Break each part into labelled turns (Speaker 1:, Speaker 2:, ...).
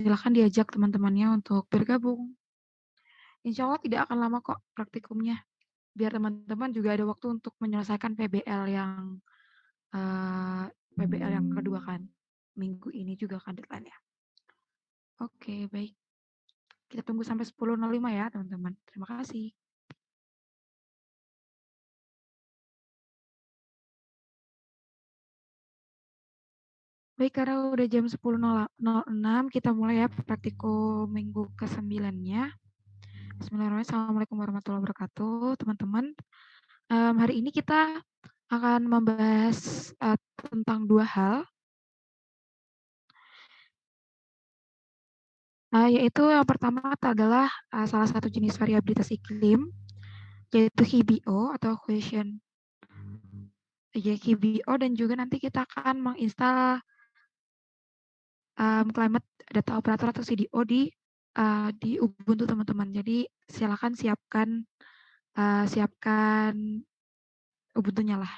Speaker 1: Silakan diajak teman-temannya untuk bergabung. Insya Allah tidak akan lama kok praktikumnya, biar teman-teman juga ada waktu untuk menyelesaikan eee, PBL yang kedua kan, minggu ini juga kan deadline-nya. Oke, baik. Kita tunggu sampai 10.05 ya, teman-teman. Terima kasih. Baik, karena udah jam 10.06, kita mulai ya praktikum minggu ke-9-nya. Bismillahirrahmanirrahim. Assalamualaikum warahmatullahi wabarakatuh, teman-teman. Hari ini kita akan membahas tentang dua hal, yaitu yang pertama adalah salah satu jenis variabilitas iklim, yaitu HBO atau HBO, dan juga nanti kita akan menginstal climate data operator atau CDO di Ubuntu, teman-teman. Jadi silakan siapkan Ubuntunya lah.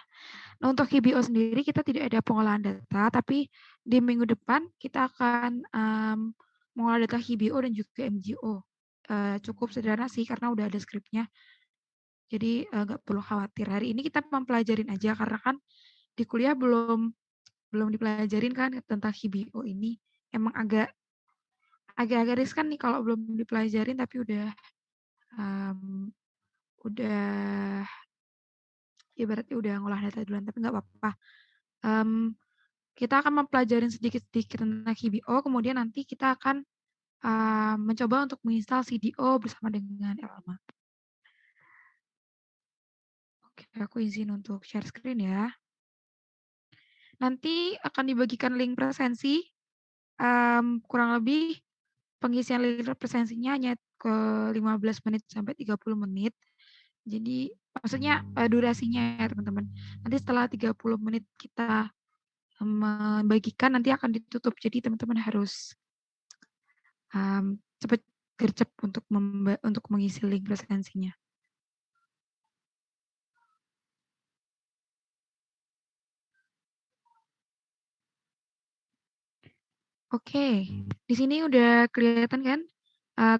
Speaker 1: Nah, untuk HBO sendiri kita tidak ada pengolahan data, tapi di minggu depan kita akan mengolah data HBO dan juga MGO. Cukup sederhana sih karena udah ada skripnya. Jadi nggak perlu khawatir. Hari ini kita mempelajarin aja karena kan di kuliah belum dipelajarin kan tentang HBO ini. Emang agak riskan nih kalau belum dipelajarin tapi udah ibaratnya udah ngolah data duluan, tapi nggak apa-apa. Kita akan mempelajarin sedikit-sedikit tentang HBO, kemudian nanti kita akan mencoba untuk menginstal CDO bersama dengan Elma. Oke, aku izin untuk share screen ya. Nanti akan dibagikan link presensi, kurang lebih pengisian link presensinya hanya ke 15 menit sampai 30 menit. Jadi maksudnya durasinya ya teman-teman. Nanti setelah 30 menit kita membagikan, nanti akan ditutup. Jadi teman-teman harus cepat gercep untuk mengisi link presensinya. Oke, di sini udah kelihatan kan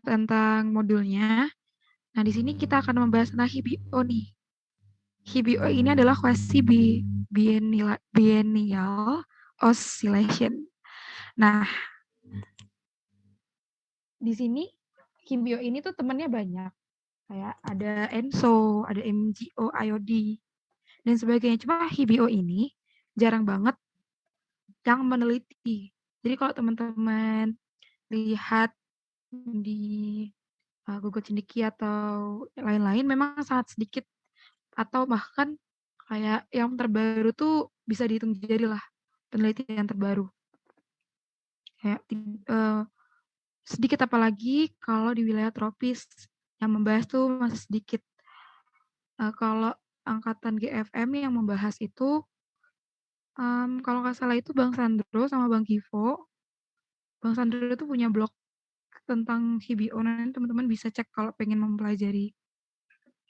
Speaker 1: tentang modulnya. Nah, di sini kita akan membahas tentang HBO nih. HBO ini adalah quasi biennial oscillation. Nah, di sini HBO ini tuh temannya banyak. Kayak ada ENSO, ada MGO, IOD, dan sebagainya. Cuma HBO ini jarang banget yang meneliti. Jadi kalau teman-teman lihat di Google Cendekia atau lain-lain memang sangat sedikit, atau bahkan kayak yang terbaru tuh bisa dihitung jari lah penelitian terbaru. Kayak sedikit, apalagi kalau di wilayah tropis yang membahas tuh masih sedikit. Kalau angkatan GFM yang membahas itu kalau nggak salah itu Bang Sandro sama Bang Givo. Bang Sandro itu punya blog tentang HBO, nanti teman-teman bisa cek kalau pengen mempelajari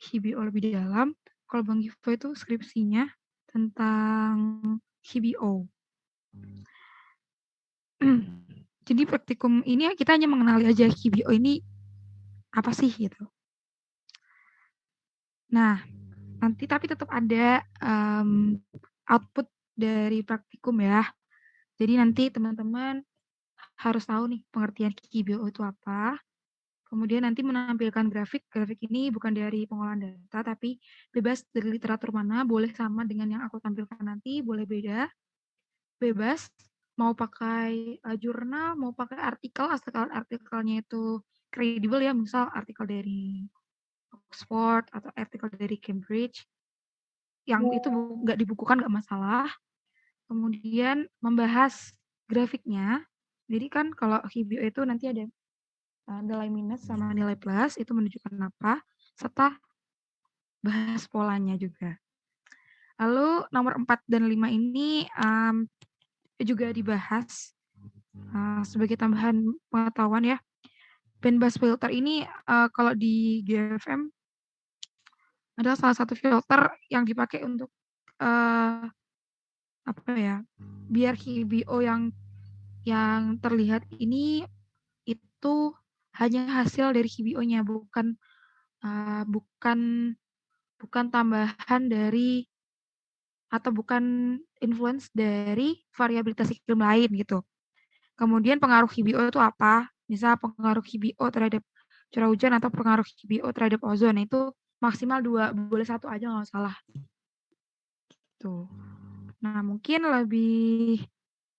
Speaker 1: HBO lebih dalam. Kalau Bang Givo itu skripsinya tentang HBO. Jadi praktikum ini ya kita hanya mengenali aja HBO ini apa sih gitu. Nah, nanti tapi tetap ada output dari praktikum ya. Jadi nanti teman-teman harus tahu nih pengertian HBO itu apa. Kemudian nanti menampilkan grafik. Grafik ini bukan dari pengolahan data, tapi bebas dari literatur mana, boleh sama dengan yang aku tampilkan nanti, boleh beda, bebas. Mau pakai jurnal, mau pakai artikel, asalkan artikelnya itu kredibel ya, misal artikel dari Oxford atau artikel dari Cambridge, yang itu nggak dibukukan nggak masalah. Kemudian membahas grafiknya. Jadi kan kalau HBO itu nanti ada nilai minus sama nilai plus, itu menunjukkan apa, serta bahas polanya juga. Lalu nomor 4 dan 5 ini juga dibahas sebagai tambahan pengetahuan ya. Bandpass filter ini kalau di GFM adalah salah satu filter yang dipakai untuk apa ya, biar HBO yang terlihat ini itu hanya hasil dari KBO-nya, bukan tambahan dari atau bukan influence dari variabilitas iklim lain gitu. Kemudian pengaruh KBO itu apa? Misal pengaruh KBO terhadap curah hujan atau pengaruh KBO terhadap ozon, itu maksimal 2, boleh 1 aja nggak salah. Tuh. Nah, mungkin lebih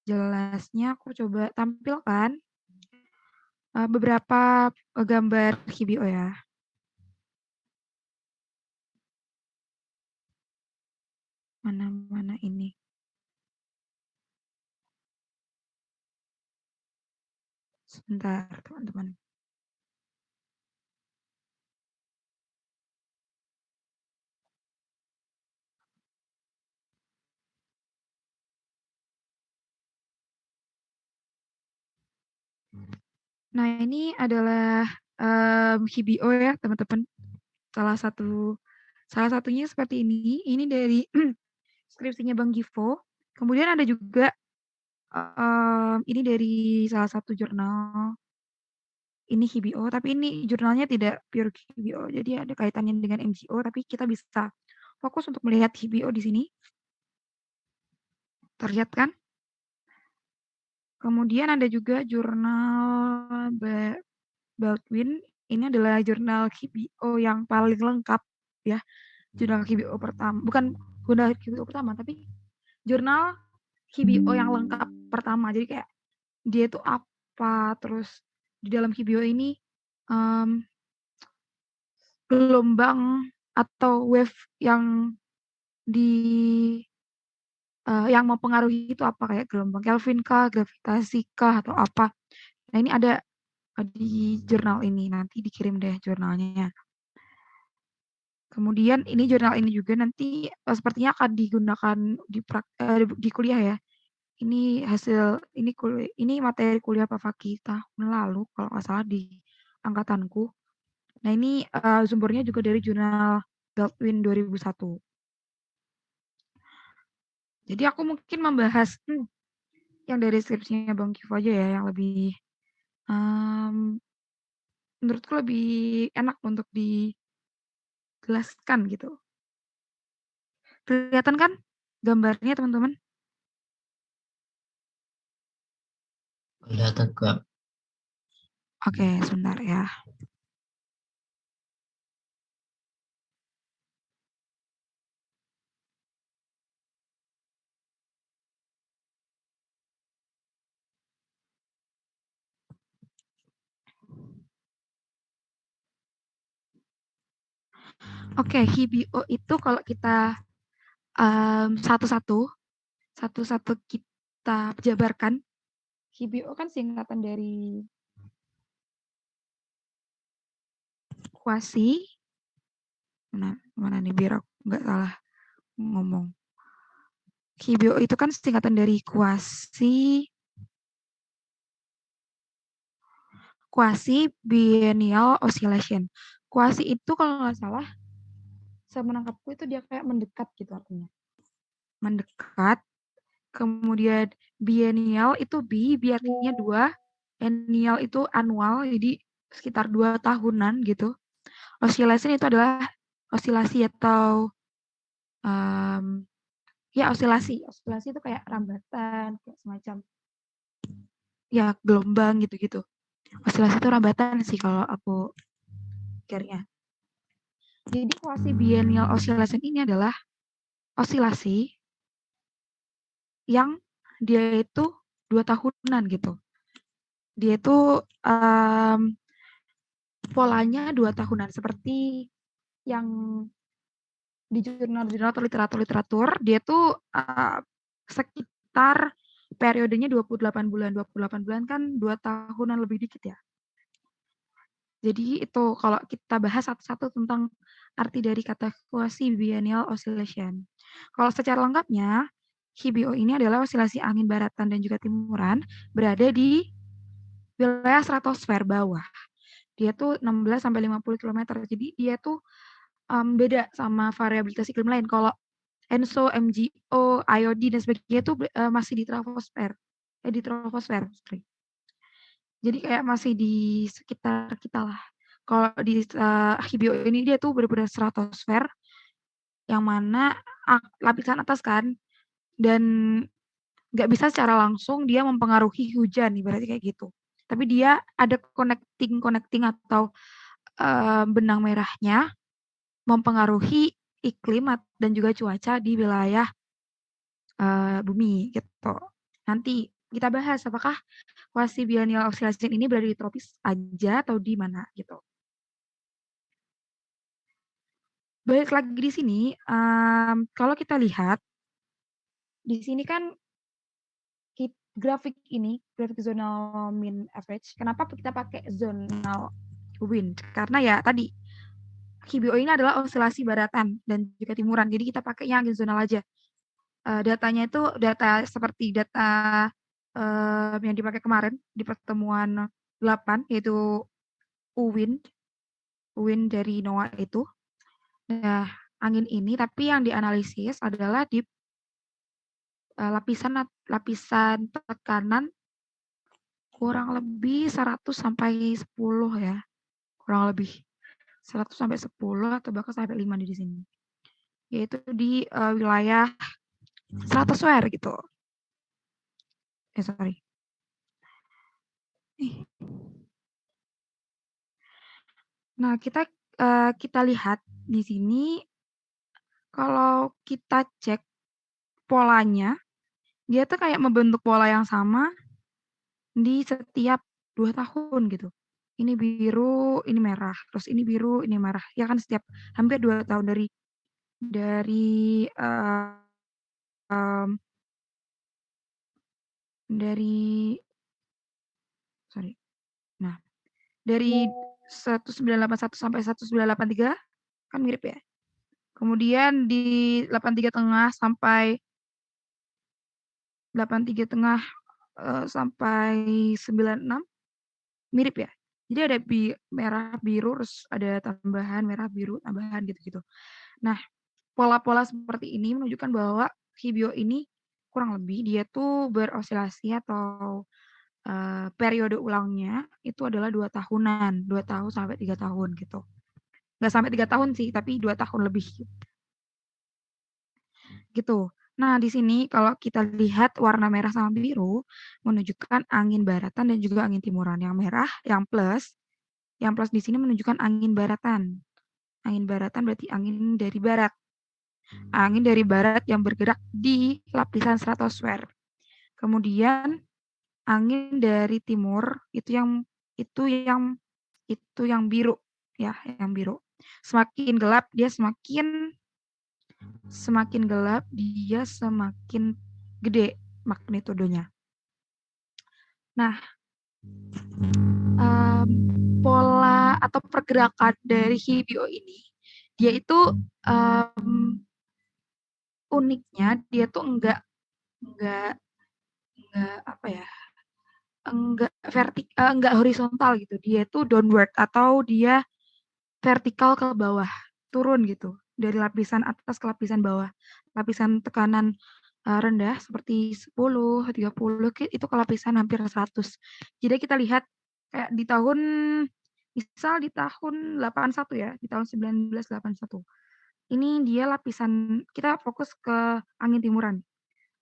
Speaker 1: jelasnya aku coba tampilkan beberapa gambar KBO ya. Mana ini. Sebentar, teman-teman. Nah, ini adalah KBO ya, teman-teman. Salah satunya seperti ini. Ini dari skripsinya Bang Givo. Kemudian ada juga ini dari salah satu jurnal. Ini KBO, tapi ini jurnalnya tidak pure KBO. Jadi ada kaitannya dengan MGO, tapi kita bisa fokus untuk melihat KBO di sini. Terlihat kan? Kemudian ada juga jurnal Baldwin. Ini adalah jurnal KBO yang paling lengkap ya. Jurnal KBO pertama, bukan jurnal KBO pertama, tapi jurnal KBO yang lengkap pertama. Jadi kayak dia itu apa, terus di dalam KBO ini gelombang atau wave yang yang mempengaruhi itu apa, kayak gelombang Kelvin kah, gravitasi kah, atau apa. Nah, ini ada di jurnal ini, nanti dikirim deh jurnalnya. Kemudian ini jurnal ini juga nanti sepertinya akan digunakan di kuliah ya. Ini ini materi kuliah Pak Fakih tahun lalu kalau nggak salah di angkatanku. Nah, ini sumbernya juga dari jurnal Baldwin 2001. Jadi aku mungkin membahas yang dari skripsinya Bang Kifo aja ya, yang lebih menurutku lebih enak untuk dijelaskan gitu. Kelihatan kan gambarnya, teman-teman?
Speaker 2: Kelihatan Kak.
Speaker 1: Oke, sebentar ya. Oke, HBO itu kalau kita satu-satu kita jabarkan. HBO kan singkatan dari kuasi. Mana nih biar aku nggak salah ngomong. HBO itu kan singkatan dari quasi biennial oscillation. Quasi itu kalau nggak salah, saya menangkapku itu dia kayak mendekat gitu artinya. Mendekat. Kemudian biennial itu artinya 2. Annual itu annual, jadi sekitar 2 tahunan gitu. Oscillation itu adalah osilasi atau ya osilasi itu kayak rambatan, kayak semacam ya gelombang gitu-gitu. Osilasi itu rambatan sih kalau aku pikirnya. Jadi quasi biennial oscillation ini adalah osilasi yang dia itu 2 tahunan gitu. Dia itu polanya 2 tahunan, seperti yang di jurnal-jurnal atau literatur, dia tuh sekitar periodenya 28 bulan. 28 bulan kan 2 tahunan lebih dikit ya. Jadi itu kalau kita bahas satu-satu tentang arti dari kata quasi biennial oscillation. Kalau secara lengkapnya, HBO ini adalah osilasi angin baratan dan juga timuran berada di wilayah stratosfer bawah. Dia tuh 16 sampai 50 km. Jadi dia tuh beda sama variabilitas iklim lain. Kalau ENSO, MGO, IOD dan sebagainya itu masih di troposfer. Sorry. Jadi kayak masih di sekitar kita lah. Kalau di Hibio ini dia tuh benar-benar stratosfer yang mana lapisan atas kan, dan nggak bisa secara langsung dia mempengaruhi hujan ibaratnya kayak gitu. Tapi dia ada connecting atau benang merahnya mempengaruhi iklim dan juga cuaca di wilayah bumi gitu. Nanti kita bahas apakah quasi-biennial oscillation ini berada di tropis aja atau di mana gitu. Balik lagi di sini, kalau kita lihat di sini kan grafik zonal mean average. Kenapa kita pakai zonal wind? Karena ya tadi HIBO ini adalah osilasi baratan dan juga timuran. Jadi kita pakainya angin zonal aja. Datanya itu data seperti data yang dipakai kemarin di pertemuan 8, yaitu wind dari NOAA itu. Nah, angin ini tapi yang dianalisis adalah di lapisan tekanan kurang lebih 100 sampai 10 ya. Kurang lebih 100 sampai 10 atau bahkan sampai 5 di sini. Yaitu di wilayah stratosfer gitu. Sorry. Nah, kita lihat di sini kalau kita cek polanya, dia tuh kayak membentuk pola yang sama di setiap 2 tahun gitu. Ini biru, ini merah, terus ini biru, ini merah. Ya kan setiap hampir 2 tahun dari sorry. Nah, dari 1981 sampai 1983 kan mirip ya. Kemudian di 83 tengah sampai 83 tengah sampai 96 mirip ya. Jadi ada merah biru terus ada tambahan merah biru tambahan gitu-gitu. Nah, pola-pola seperti ini menunjukkan bahwa Hibio ini kurang lebih dia tuh berosilasi atau periode ulangnya itu adalah 2 tahunan, 2 tahun sampai 3 tahun gitu. Nggak sampai 3 tahun sih, tapi 2 tahun lebih. Gitu. Nah, di sini kalau kita lihat warna merah sama biru menunjukkan angin baratan dan juga angin timuran. Yang merah, yang plus di sini menunjukkan angin baratan. Angin baratan berarti angin dari barat. Angin dari barat yang bergerak di lapisan stratosfer. Kemudian angin dari timur itu yang biru ya, yang biru. Semakin gelap dia semakin gelap dia semakin gede magnitudenya. Nah, pola atau pergerakan dari Hibio ini dia itu uniknya dia tuh enggak apa ya, enggak horizontal gitu. Dia tuh downward atau dia vertikal ke bawah, turun gitu. Dari lapisan atas ke lapisan bawah. Lapisan tekanan rendah seperti 10, 30 itu ke lapisan hampir 100. Jadi kita lihat kayak di tahun 81 ya, di tahun 1981. Ini dia lapisan, kita fokus ke angin timuran.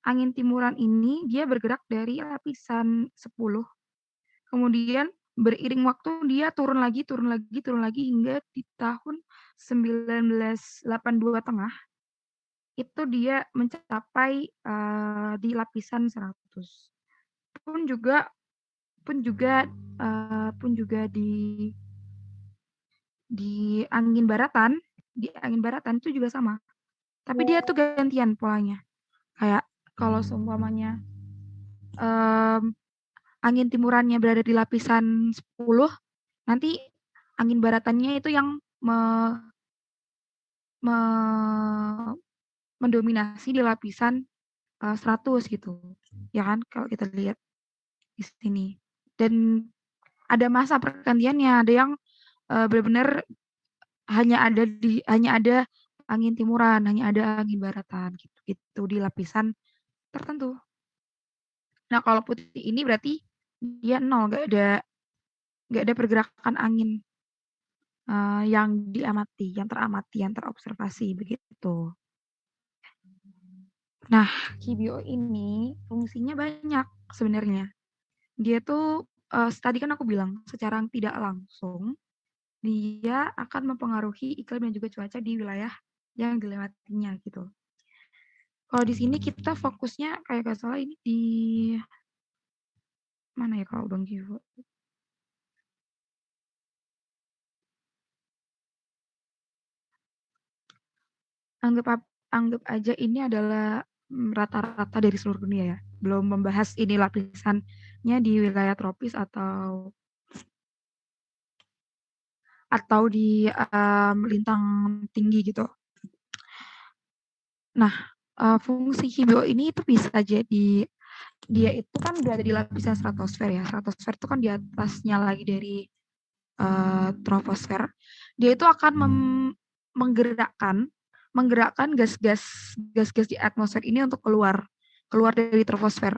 Speaker 1: Angin timuran ini dia bergerak dari lapisan 10, kemudian beriring waktu dia turun lagi hingga di tahun 1982 tengah itu dia mencapai di lapisan 100. Pun juga di angin baratan itu juga sama. Tapi dia tuh gantian polanya. Kayak kalau seumpamanya angin timurannya berada di lapisan 10, nanti angin baratannya itu yang mendominasi di lapisan 100 gitu. Ya kan kalau kita lihat di sini. Dan ada masa pergantiannya, ada yang benar-benar hanya ada angin timuran, hanya ada angin baratan gitu di lapisan tertentu. Nah, kalau putih ini berarti dia 0, nggak ada nggak ada pergerakan angin yang diamati, yang teramati, yang terobservasi begitu. Nah, KBO ini fungsinya banyak sebenarnya. Dia tuh tadi kan aku bilang secara tidak langsung dia akan mempengaruhi iklim dan juga cuaca di wilayah yang dilewatinya gitu. Kalau di sini kita fokusnya kayak gak salah ini di mana ya kalau Bang Givo? Anggap aja ini adalah rata-rata dari seluruh dunia ya. Belum membahas ini lapisannya di wilayah tropis atau di lintang tinggi gitu. Nah, fungsi KBO ini itu bisa jadi dia itu kan berada di lapisan stratosfer ya. Stratosfer itu kan di atasnya lagi dari troposfer. Dia itu akan menggerakkan gas-gas di atmosfer ini untuk keluar dari troposfer.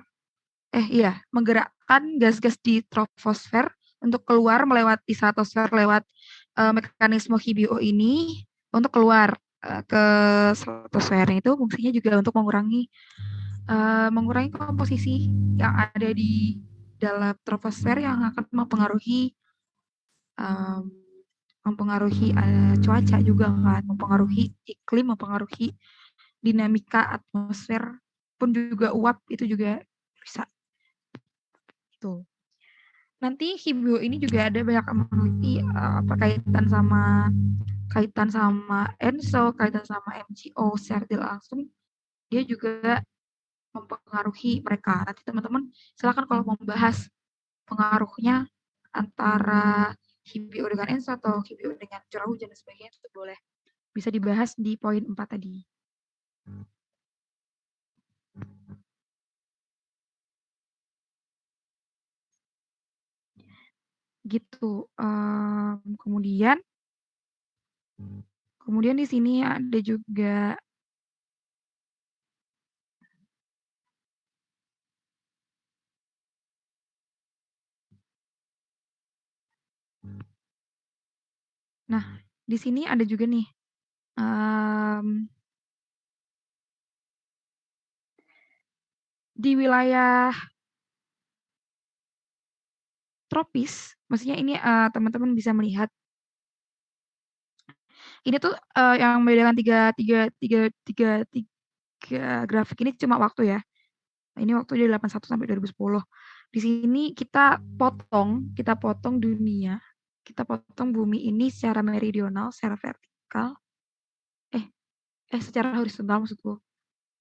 Speaker 1: Iya, menggerakkan gas-gas di troposfer untuk keluar melewati stratosfer lewat mekanisme KBO ini untuk keluar ke stratosfer. Itu fungsinya juga untuk mengurangi komposisi yang ada di dalam troposfer yang akan um, mempengaruhi cuaca juga kan, mempengaruhi iklim, mempengaruhi dinamika atmosfer pun juga uap itu juga bisa. Tuh. Nanti Hibio ini juga ada banyak meneliti kaitan sama ENSO, kaitan sama MGO secara tidak langsung. Dia juga mempengaruhi mereka. Nanti teman-teman silakan kalau mau membahas pengaruhnya antara Hibio dengan ENSO atau Hibio dengan curah hujan dan sebagainya itu boleh bisa dibahas di poin 4 tadi. Gitu. Kemudian di sini ada juga nah, di sini ada juga nih di wilayah tropis, maksudnya ini teman-teman bisa melihat ini tuh yang membedakan tiga grafik ini cuma waktu ya. Ini waktu dari 81 sampai 2010. Di sini kita potong dunia, kita potong bumi ini secara meridional, secara vertikal, secara horizontal maksudku.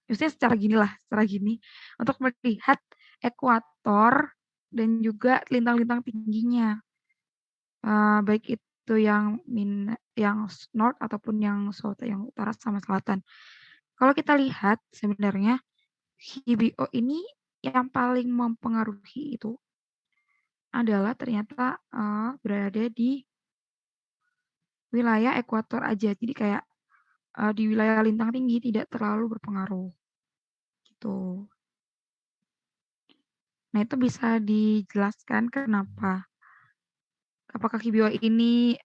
Speaker 1: Maksudnya secara gini, untuk melihat ekuator dan juga lintang-lintang tingginya, baik itu yang north ataupun yang south, yang utara sama selatan. Kalau kita lihat sebenarnya HBO ini yang paling mempengaruhi itu adalah ternyata berada di wilayah ekuator aja. Jadi kayak di wilayah lintang tinggi tidak terlalu berpengaruh gitu. Nah, itu bisa dijelaskan kenapa. Apakah KBO ini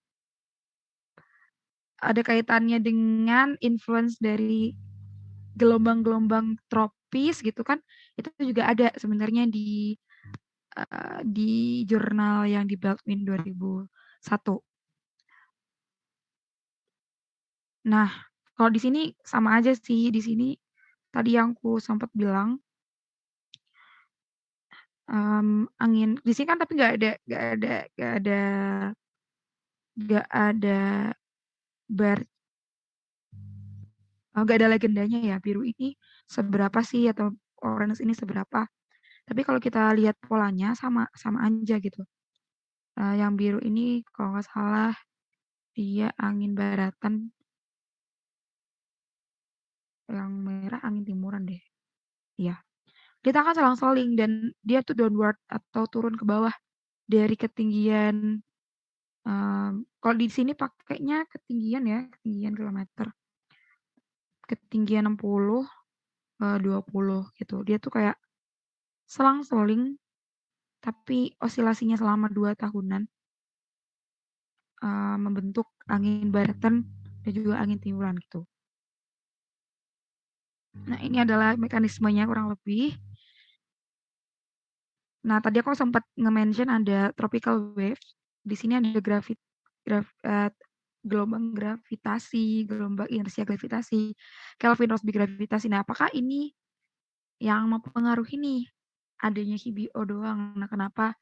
Speaker 1: ada kaitannya dengan influence dari gelombang-gelombang tropis gitu kan? Itu juga ada sebenarnya di jurnal yang di Baldwin 2001. Nah, kalau di sini sama aja sih. Di sini tadi yang aku sempat bilang angin di sini kan tapi nggak ada bar nggak ada legendanya ya biru ini seberapa sih atau orange ini seberapa. Tapi kalau kita lihat polanya sama aja gitu. Yang biru ini kalau nggak salah dia angin baratan, yang merah angin timuran deh. Iya. Kita akan selang-seling dan dia tuh downward atau turun ke bawah dari ketinggian. Kalau di sini pakainya ketinggian kilometer. Ketinggian 60, 20 gitu. Dia tuh kayak selang-seling tapi osilasinya selama 2 tahunan. membentuk angin baratan dan juga angin timuran gitu. Nah, ini adalah mekanismenya kurang lebih. Nah, tadi aku sempat nge-mention ada tropical wave. Di sini ada gelombang gravitasi, gelombang inersia gravitasi, Kelvin-Rossby gravitasi. Nah, apakah ini yang mempengaruhi nih adanya HBO doang? Nah, kenapa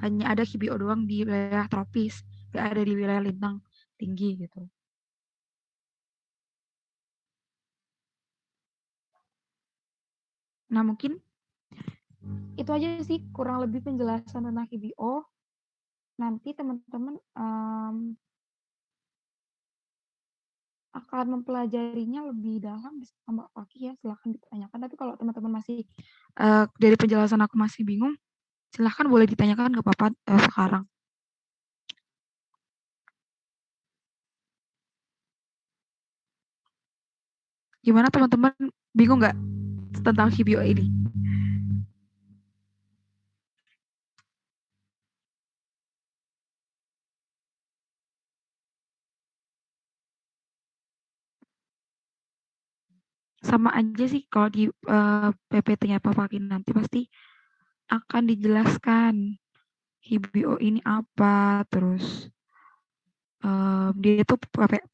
Speaker 1: hanya ada HBO doang di wilayah tropis, nggak ada di wilayah lintang tinggi gitu? Nah, mungkin itu aja sih kurang lebih penjelasan tentang HBO. Nanti teman-teman akan mempelajarinya lebih dalam bisa Mbak Faki ya, silahkan ditanyakan. Tapi kalau teman-teman masih dari penjelasan aku masih bingung, silahkan boleh ditanyakan ke Papa sekarang. Gimana teman-teman, bingung nggak tentang HBO ini? Sama aja sih kalau di PPT-nya Pak Fakin nanti pasti akan dijelaskan HBO ini apa, terus dia itu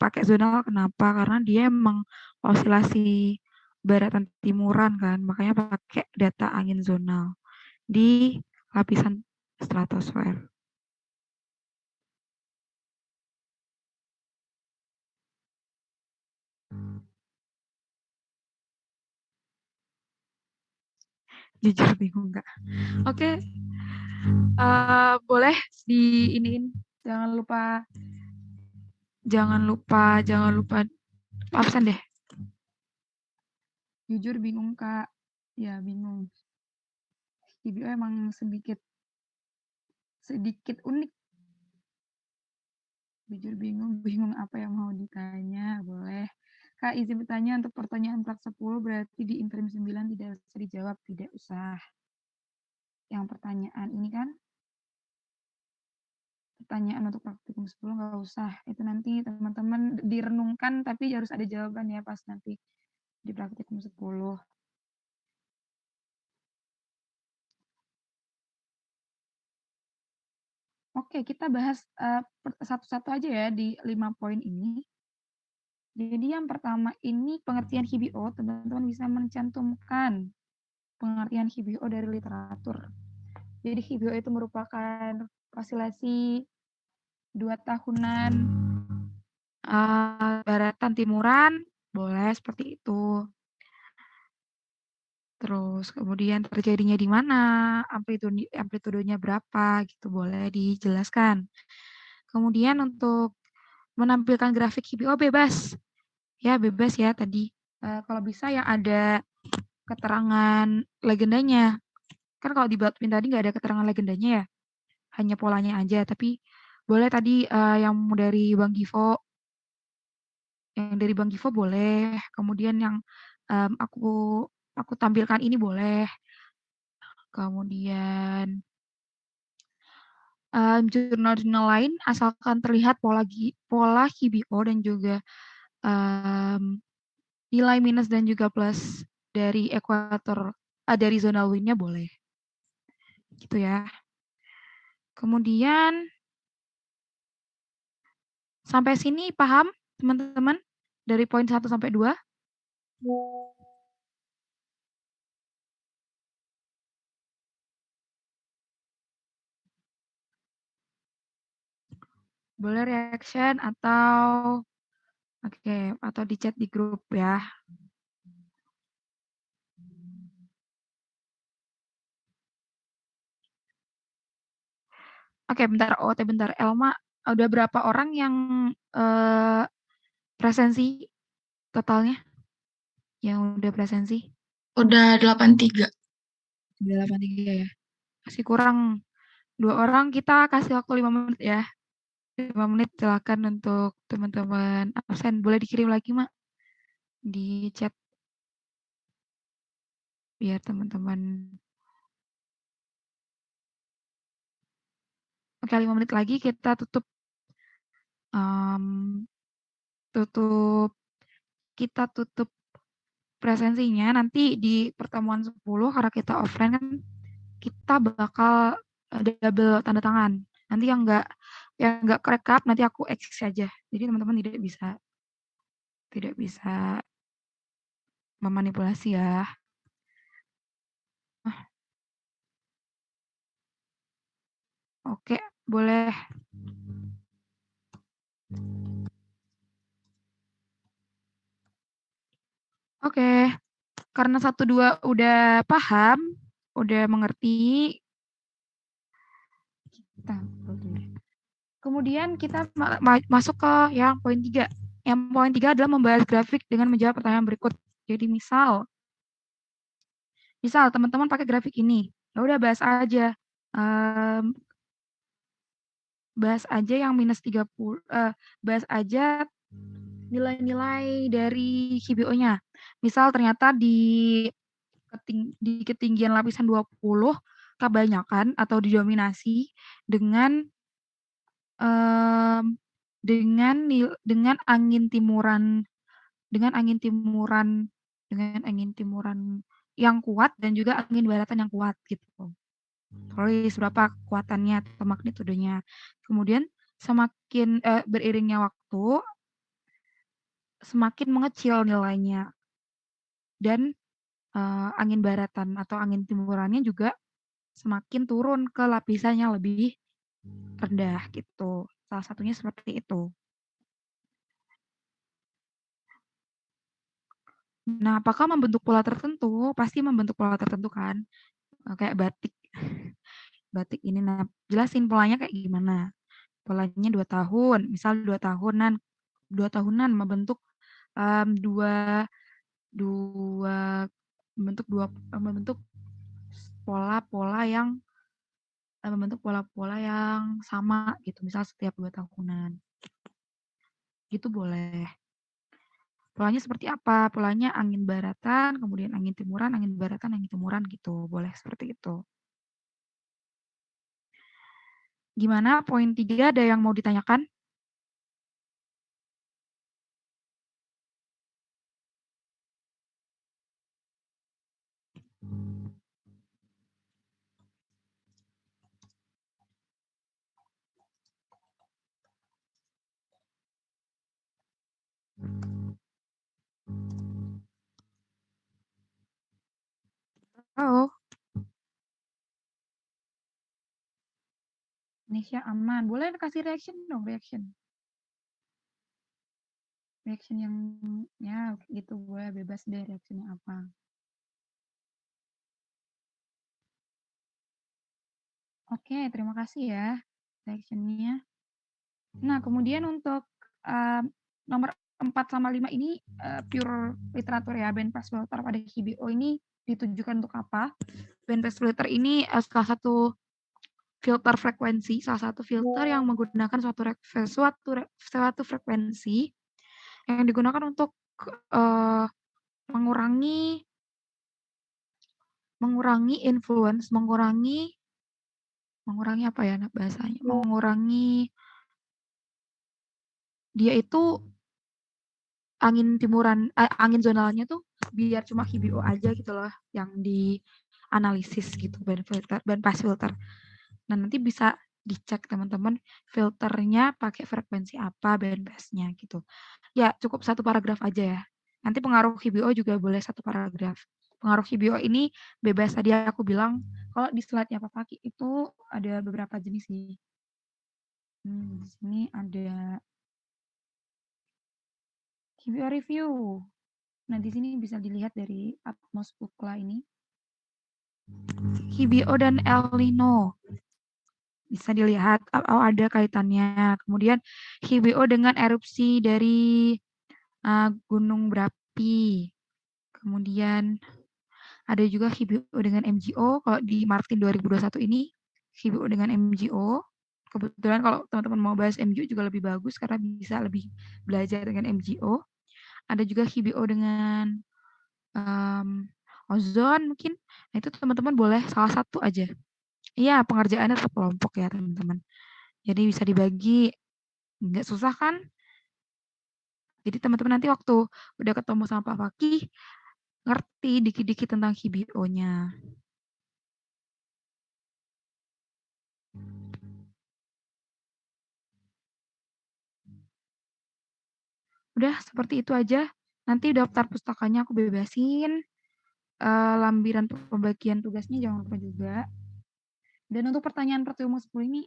Speaker 1: pakai zonal kenapa? Karena dia emang osilasi baratan timuran kan, makanya pakai data angin zonal di lapisan stratosfer. Jujur bingung nggak? Oke, boleh di iniin. Jangan lupa absen deh. Jujur bingung Kak. Ya bingung. Video emang sedikit unik. Jujur bingung apa yang mau ditanya. Boleh. Kak, izin bertanya untuk pertanyaan prak 10 berarti di interim 9 tidak usah dijawab, tidak usah. Yang pertanyaan ini kan pertanyaan untuk praktikum 10 nggak usah. Itu nanti teman-teman direnungkan tapi harus ada jawaban ya pas nanti di praktikum 10. Oke, kita bahas satu-satu aja ya di 5 poin ini. Jadi yang pertama ini pengertian HBO, teman-teman bisa mencantumkan pengertian HBO dari literatur. Jadi HBO itu merupakan oscilasi 2 tahunan baratan timuran, boleh seperti itu. Terus kemudian terjadinya di mana, amplitudenya berapa gitu, boleh dijelaskan. Kemudian untuk menampilkan grafik HBO bebas. Ya, bebas ya tadi. Kalau bisa yang ada keterangan legendanya. Kan kalau di Bloodwind tadi nggak ada keterangan legendanya ya, hanya polanya aja. Tapi boleh tadi yang dari Bang Givo boleh. Kemudian yang aku tampilkan ini boleh. Kemudian jurnal-jurnal lain asalkan terlihat pola HBO dan juga nilai minus dan juga plus dari ekuator dari zona windnya boleh. Gitu ya. Kemudian sampai sini paham teman-teman dari poin 1 sampai 2? Boleh reaction atau di chat di grup ya. Oke, bentar. Bentar. Elma, udah berapa orang yang presensi totalnya? Yang udah presensi?
Speaker 2: Udah 83.
Speaker 1: Udah 83 ya. Masih kurang 2 orang, kita kasih waktu 5 menit ya. 5 menit silakan untuk teman-teman absen. Boleh dikirim lagi, Mak, di chat biar teman-teman. Oke, 5 menit lagi kita tutup presensinya. Nanti di pertemuan 10 karena kita offline kan kita bakal double tanda tangan. Nanti yang nggak kerekap nanti aku X saja. Jadi teman-teman tidak bisa memanipulasi ya. Oke, boleh. Oke, karena 1-2 udah paham, udah mengerti. Kemudian kita masuk ke yang poin 3. Yang poin 3 adalah membahas grafik dengan menjawab pertanyaan berikut. Jadi misal teman-teman pakai grafik ini, ya udah bahas aja yang minus 30, bahas aja nilai-nilai dari KBO-nya. Misal ternyata di ketinggian lapisan 20 kebanyakan atau didominasi dengan angin timuran yang kuat dan juga angin baratan yang kuat gitu. Tulis berapa kekuatannya atau magnitudenya. Kemudian semakin beriringnya waktu semakin mengecil nilainya. Dan angin baratan atau angin timurannya juga semakin turun ke lapisan yang lebih rendah gitu. Salah satunya seperti itu. Nah, apakah membentuk pola tertentu? Pasti membentuk pola tertentu kan. Kayak batik. Batik ini, nah jelasin polanya kayak gimana. Polanya 2 tahun, misal 2 tahunan membentuk membentuk pola-pola yang sama gitu, misal setiap 2 tahunan. Gitu boleh. Polanya seperti apa? Polanya angin baratan, kemudian angin timuran, angin baratan, angin timuran gitu. Boleh seperti itu. Gimana? Poin 3 ada yang mau ditanyakan? Oh. Indonesia aman. Boleh kasih reaction dong, reaction yang ya gitu, boleh bebas deh reactionnya apa. Oke, terima kasih ya reactionnya. Nah, kemudian untuk nomor 4 sama 5 ini pure literatur ya. Bandpass filter pada KBO ini ditujukan untuk apa? Bandpass filter ini salah satu filter frekuensi, salah satu filter yang menggunakan suatu frekuensi yang digunakan untuk mengurangi influence, mengurangi apa ya bahasanya? Mengurangi dia itu angin timuran, angin zonalnya tuh biar cuma KBO aja gitu loh yang dianalisis gitu, bandpass filter. Nah, nanti bisa dicek teman-teman filternya pakai frekuensi apa bandpass-nya gitu. Ya, cukup 1 paragraf aja ya. Nanti pengaruh KBO juga boleh 1 paragraf. Pengaruh KBO ini bebas, tadi aku bilang kalau di slide-nya Pak Paki itu ada beberapa jenis sih. Di sini ada KBO review. Nah, di sini bisa dilihat dari Atmos Pukla ini. KBO dan El Nino. Bisa dilihat ada kaitannya. Kemudian KBO dengan erupsi dari Gunung Berapi. Kemudian ada juga KBO dengan MGO. Kalau di Martin 2021 ini KBO dengan MGO. Kebetulan kalau teman-teman mau bahas MGO juga lebih bagus karena bisa lebih belajar dengan MGO. Ada juga KBO dengan ozon mungkin. Nah, itu teman-teman boleh salah satu aja. Iya, pengerjaannya tetap kelompok ya teman-teman. Jadi bisa dibagi, nggak susah kan? Jadi teman-teman nanti waktu udah ketemu sama Pak Fakih, ngerti dikit-dikit tentang KBO-nya. Udah seperti itu aja. Nanti daftar pustakanya aku bebasin. Lampiran pembagian tugasnya jangan lupa juga. Dan untuk pertanyaan pertemuan 10 ini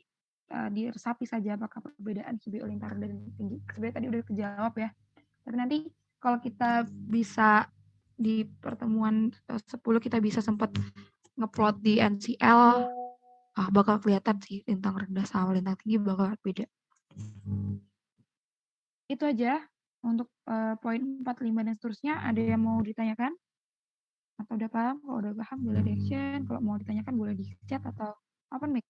Speaker 1: diresapi saja apakah perbedaan KBO Lintaro dan tinggi. Sebenarnya tadi udah kejawab ya. Tapi nanti kalau kita bisa di pertemuan 10 kita bisa sempat ngeplot di NCL, bakal kelihatan sih lintang rendah sama lintang tinggi bakal beda. Itu aja untuk poin 4, 5, dan seterusnya. Ada yang mau ditanyakan? Atau udah paham? Kalau udah paham boleh di action. Kalau mau ditanyakan boleh di chat atau apa nih?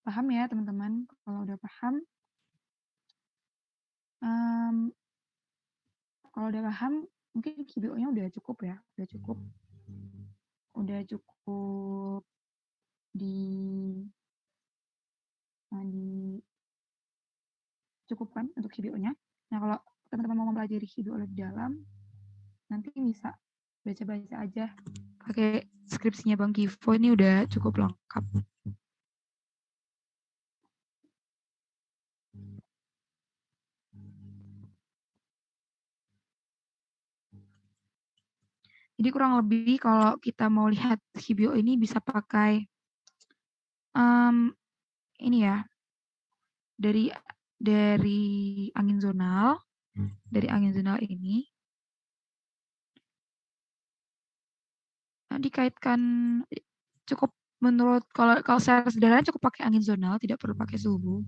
Speaker 1: Paham ya teman-teman? Kalau udah paham, kalau udah paham mungkin KBO-nya udah cukup ya, udah cukup di cukupkan untuk KBO-nya. Nah kalau teman-teman mau mempelajari KBO lebih dalam, nanti bisa baca-baca aja pakai skripsinya Bang Kivo, ini udah cukup lengkap. Jadi kurang lebih kalau kita mau lihat KBO ini bisa pakai ini ya, dari angin zonal, ini dikaitkan cukup menurut kalau secara sederhana cukup pakai angin zonal, tidak perlu pakai suhu.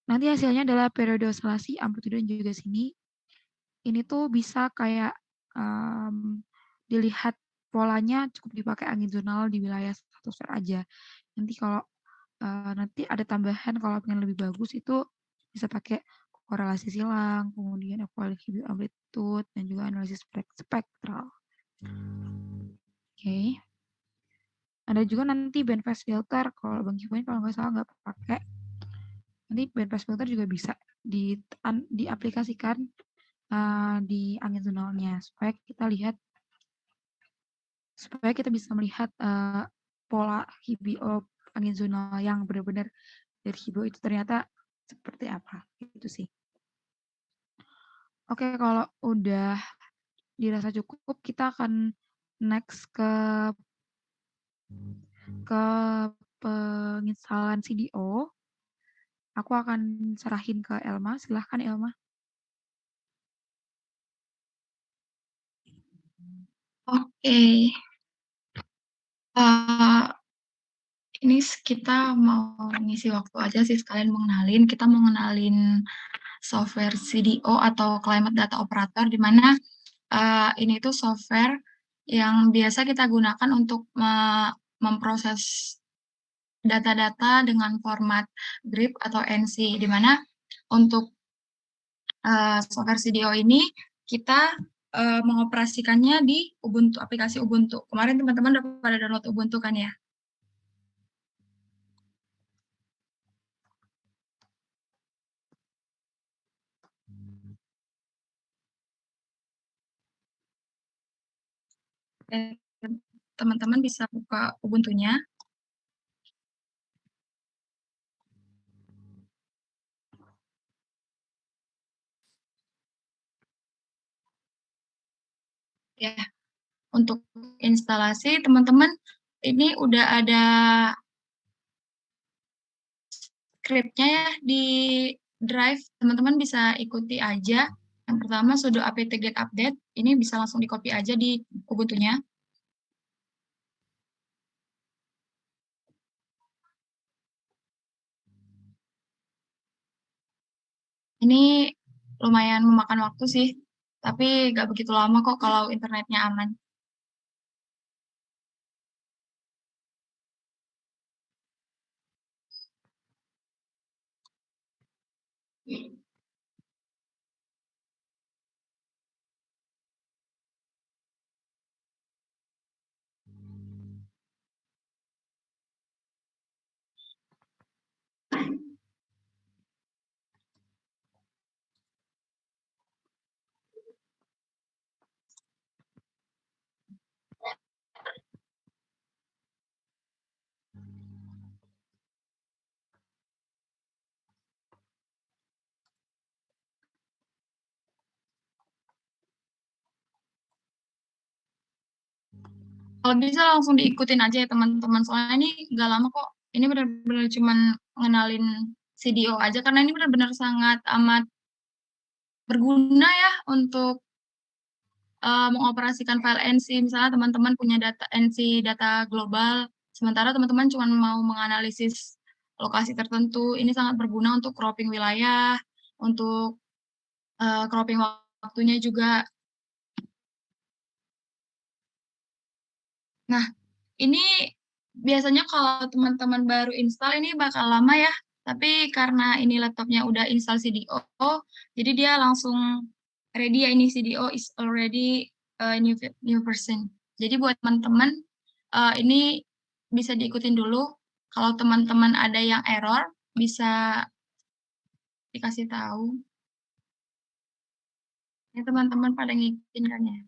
Speaker 1: Nanti hasilnya adalah periode oscilasi, amplitudo, dan juga sini. Ini tuh bisa kayak dilihat polanya cukup dipakai angin zonal di wilayah stratosfer aja. Nanti kalau nanti ada tambahan kalau pengen lebih bagus itu bisa pakai korelasi silang, kemudian equality amplitude, dan juga analisis spektral. Oke. Ada juga nanti bandpass filter, kalau Bang Kipoin kalau nggak salah nggak pakai. Nanti bandpass filter juga bisa diaplikasikan di angin zonalnya supaya kita bisa melihat pola KBO angin zonal yang benar-benar dari KBO itu ternyata seperti apa gitu sih. Oke, kalau udah dirasa cukup, kita akan next ke penginstalan CDO. Aku akan serahin ke Elma. Silahkan Elma.
Speaker 2: Oke. Ini kita mau ngisi waktu aja sih, sekalian mengenalin. Kita mau ngenalin software CDO atau Climate Data Operator, di mana ini tuh software yang biasa kita gunakan untuk memproses data-data dengan format GRIP atau NC, di mana untuk software CDO ini kita mengoperasikannya di Ubuntu, aplikasi Ubuntu. Kemarin teman-teman udah pada download Ubuntu kan ya? Teman-teman bisa buka Ubuntu-nya. Ya, untuk instalasi teman-teman ini udah ada script-nya ya di Drive. Teman-teman bisa ikuti aja. Yang pertama sudo apt get update. Ini bisa langsung di-copy aja di Ubuntu-nya. Ini lumayan memakan waktu sih, tapi nggak begitu lama kok kalau internetnya aman. Kalau bisa langsung diikutin aja ya teman-teman. Soalnya ini nggak lama kok. Ini benar-benar cuman ngenalin CDO aja karena ini benar-benar sangat amat berguna ya untuk mengoperasikan file NC. Misalnya teman-teman punya data NC data global, sementara teman-teman cuma mau menganalisis lokasi tertentu. Ini sangat berguna untuk cropping wilayah, untuk cropping waktunya juga. Nah, ini biasanya kalau teman-teman baru install ini bakal lama ya. Tapi karena ini laptopnya udah install CDO, jadi dia langsung ready ya, ini CDO is already new version. Jadi buat teman-teman ini bisa diikutin dulu. Kalau teman-teman ada yang error, bisa dikasih tahu. Ini teman-teman pada ngikutin kan ya?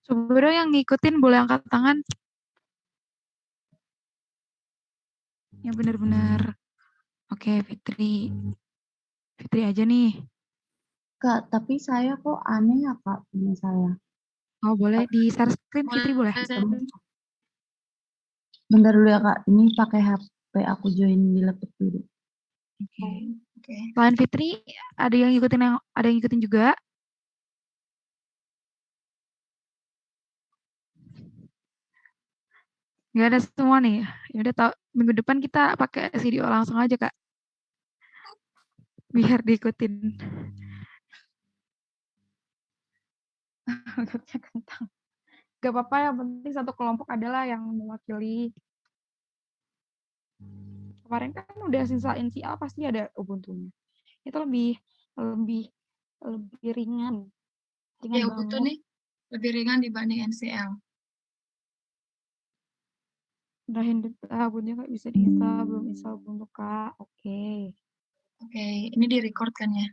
Speaker 1: Coba yang ngikutin boleh angkat tangan. Yang benar-benar. Oke, Fitri. Fitri aja nih.
Speaker 3: Kak, tapi saya kok aneh ya Kak punya saya.
Speaker 1: Oh, boleh di share screen Fitri boleh?
Speaker 3: Bentar dulu ya Kak, ini pakai HP aku join di laptop dulu.
Speaker 1: Oke.
Speaker 2: Oke.
Speaker 1: Selain Fitri, ada yang ngikutin juga? Nggak ada semua nih. Ya udah minggu depan kita pakai video langsung aja Kak. Biar diikutin. Maksudnya kentang. Gak apa-apa, yang penting satu kelompok adalah yang mewakili. Kemarin kan udah install NCA pasti ada Ubuntu-nya. Itu lebih lebih lebih ringan.
Speaker 2: Ya,
Speaker 1: Ringan
Speaker 2: Ubuntu
Speaker 1: banget.
Speaker 2: nih lebih ringan dibanding NCL.
Speaker 1: Udah Ubuntu nggak bisa diinstal, belum install Ubuntu Kak. Oke.
Speaker 2: Oke, ini di record kan ya?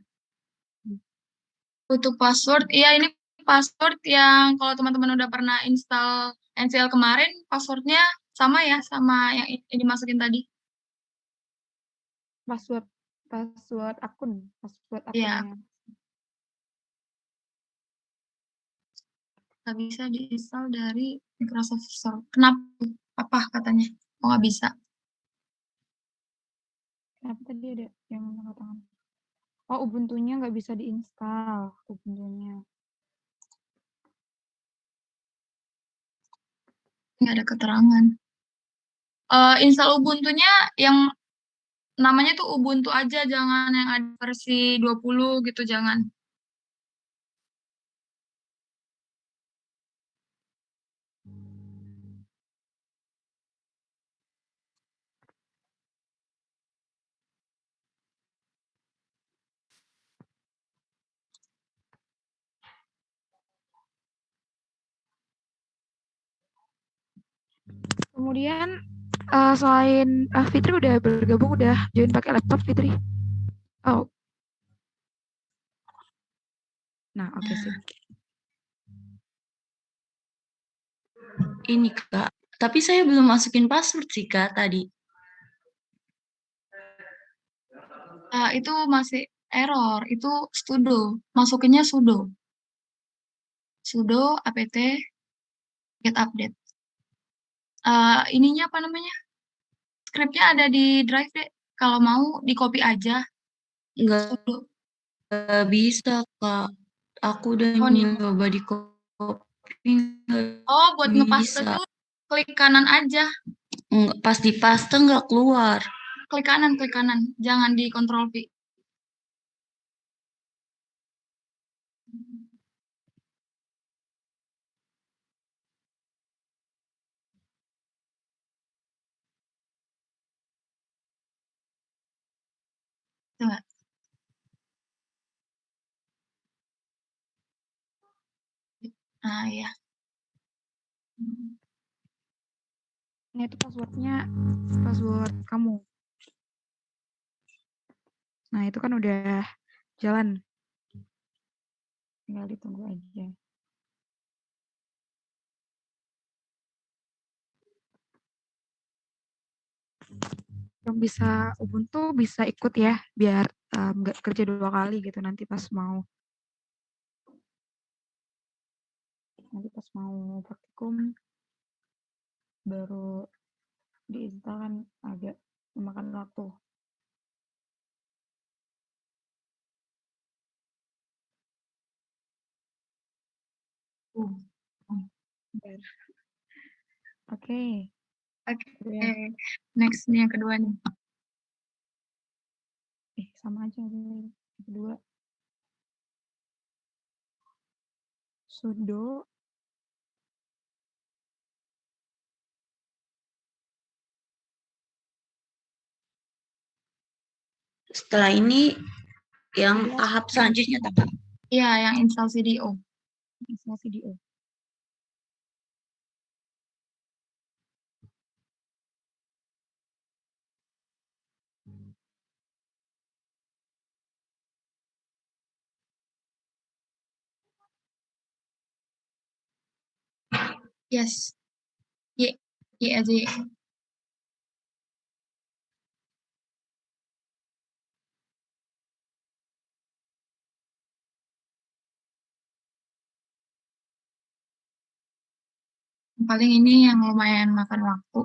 Speaker 2: Untuk password, iya ini password yang kalau teman-teman udah pernah install NCL kemarin, passwordnya sama ya, sama yang ini dimasukin tadi.
Speaker 1: Password akun, password
Speaker 2: Iya.
Speaker 1: akunnya.
Speaker 2: Nggak bisa diinstal dari Microsoft Store. Kenapa? Apa katanya? Oh, nggak bisa.
Speaker 1: Kenapa tadi ada yang mengatakan? Oh, Ubuntu-nya nggak bisa diinstal. Ubuntu-nya.
Speaker 2: Nggak ada keterangan. Install Ubuntu-nya yang namanya tuh Ubuntu aja, jangan yang ada versi 20 gitu, jangan.
Speaker 1: Kemudian selain Fitri udah bergabung, udah join pakai laptop Fitri. Oh. Nah, oke sip.
Speaker 3: Ini Kak, tapi saya belum masukin password sih Kak tadi.
Speaker 2: Itu masih error, itu sudo. Masukinnya sudo. Sudo apt get update. Ininya apa namanya? Scriptnya ada di drive deh. Kalau mau di copy aja.
Speaker 3: Nggak
Speaker 2: Sudo.
Speaker 3: bisa Kak. Aku udah
Speaker 2: Oh, nih.
Speaker 3: nyoba di copy nggak
Speaker 2: Oh, buat ngepaste
Speaker 3: bisa.
Speaker 2: tuh klik kanan aja.
Speaker 3: Pas di paste nggak keluar.
Speaker 2: Klik kanan. Jangan di control V. Ya.
Speaker 1: Nah, itu passwordnya password kamu. Nah, itu kan udah jalan. Tinggal ditunggu aja. Yang bisa Ubuntu bisa ikut ya, biar nggak kerja 2 kali gitu nanti pas mau praktikum baru diinstal kan agak memakan waktu. Bentar. Oke.
Speaker 2: Next nih yang kedua nih.
Speaker 1: Sama aja deh. Yang kedua. Sudo
Speaker 3: Setelah ini yang tahap selanjutnya Kak.
Speaker 2: Iya, yang install CDO.
Speaker 1: Install CDO.
Speaker 2: Yes. Y aja. Paling ini yang lumayan makan waktu.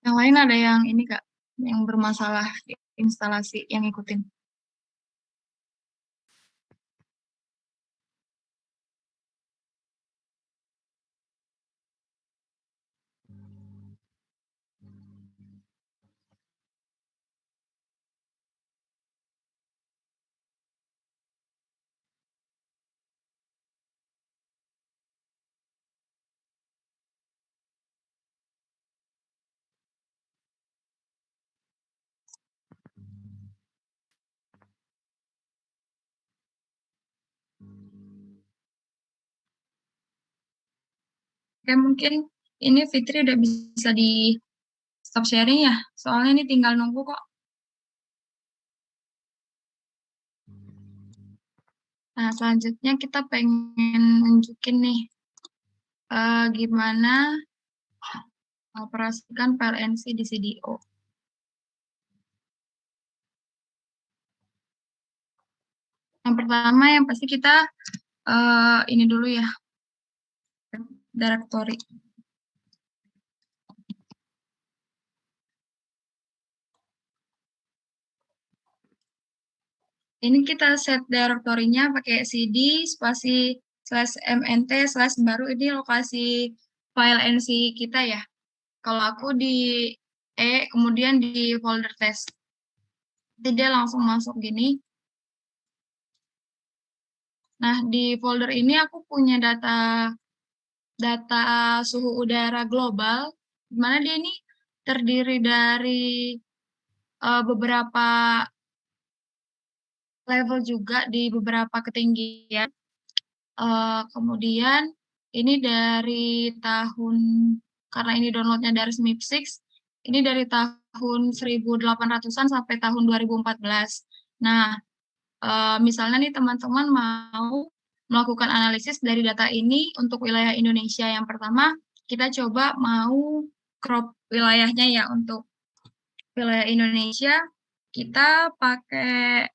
Speaker 2: Yang lain ada yang ini Kak, yang bermasalah instalasi yang ikutin. Oke, mungkin ini Fitri udah bisa di stop sharing ya, soalnya ini tinggal nunggu kok. Nah, selanjutnya kita pengen nunjukin nih gimana operasikan PLNC di CDO. Yang pertama yang pasti kita ini dulu ya, directory. Ini kita set directory-nya pakai cd spasi /mnt/ baru ini lokasi file nc kita ya. Kalau aku di kemudian di folder test. Jadi dia langsung masuk gini. Nah, di folder ini aku punya data suhu udara global, di mana dia ini terdiri dari beberapa level juga di beberapa ketinggian. Kemudian ini dari tahun, karena ini downloadnya dari SMIP6, ini dari tahun 1800-an sampai tahun 2014. Nah, misalnya nih teman-teman mau melakukan analisis dari data ini untuk wilayah Indonesia. Yang pertama, kita coba mau crop wilayahnya ya. Untuk wilayah Indonesia, kita pakai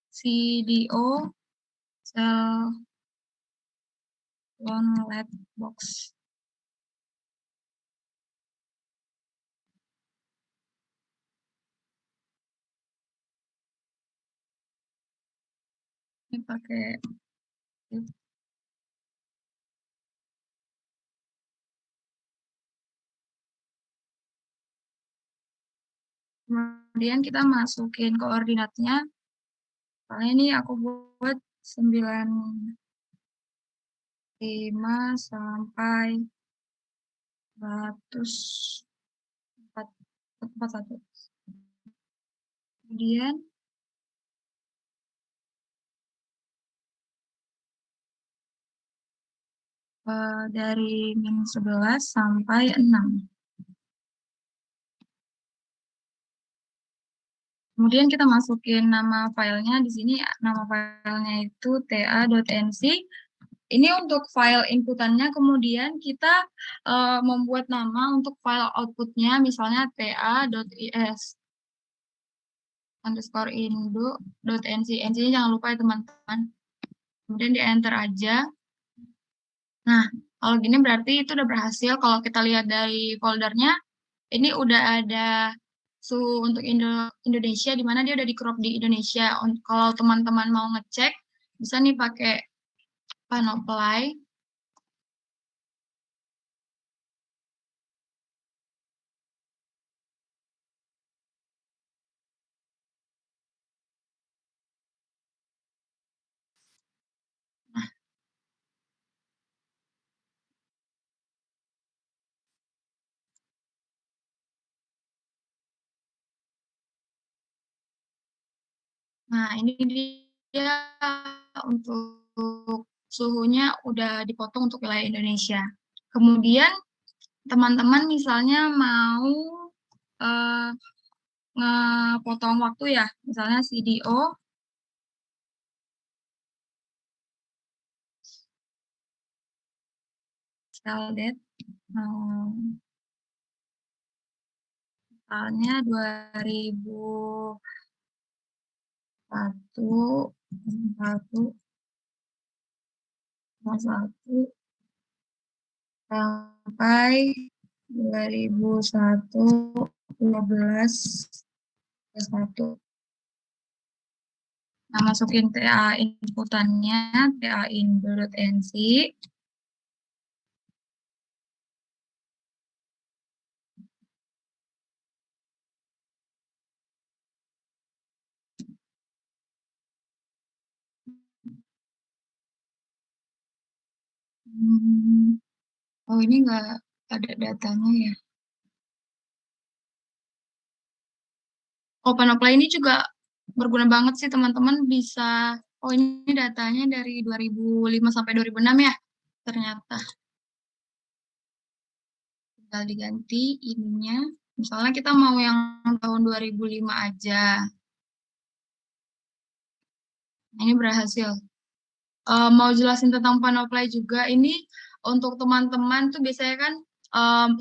Speaker 2: CDO, cell let box. Ini pakai Kemudian kita masukin koordinatnya. Soalnya ini aku buat 95 sampai 141. Kemudian dari -11 sampai 6. Kemudian kita masukin nama filenya. Di sini nama filenya itu ta.nc. Ini untuk file inputannya, kemudian kita membuat nama untuk file outputnya, misalnya ta.is underscore indo.nc. nc-nya jangan lupa ya teman-teman. Kemudian di enter aja. Nah, kalau gini berarti itu udah berhasil. Kalau kita lihat dari foldernya, ini udah ada suhu untuk Indonesia, di mana dia udah di crop di Indonesia. Kalau teman-teman mau ngecek, bisa nih pakai Panoply. Nah, ini dia untuk suhunya udah dipotong untuk wilayah Indonesia. Kemudian teman-teman misalnya mau ngepotong waktu ya, misalnya CDO, Scarlett, misalnya 2001, 1 sampai 2001, 12, 1. Nah, masukin TA inputannya, TA indo.nc. Oh, ini nggak ada datanya ya. Panoply ini juga berguna banget sih teman-teman, bisa. Oh, ini datanya dari 2005 sampai 2006 ya, ternyata. Tinggal diganti ininya. Misalnya kita mau yang tahun 2005 aja. Ini berhasil. Mau jelasin tentang Panoply juga, ini untuk teman-teman tuh biasanya kan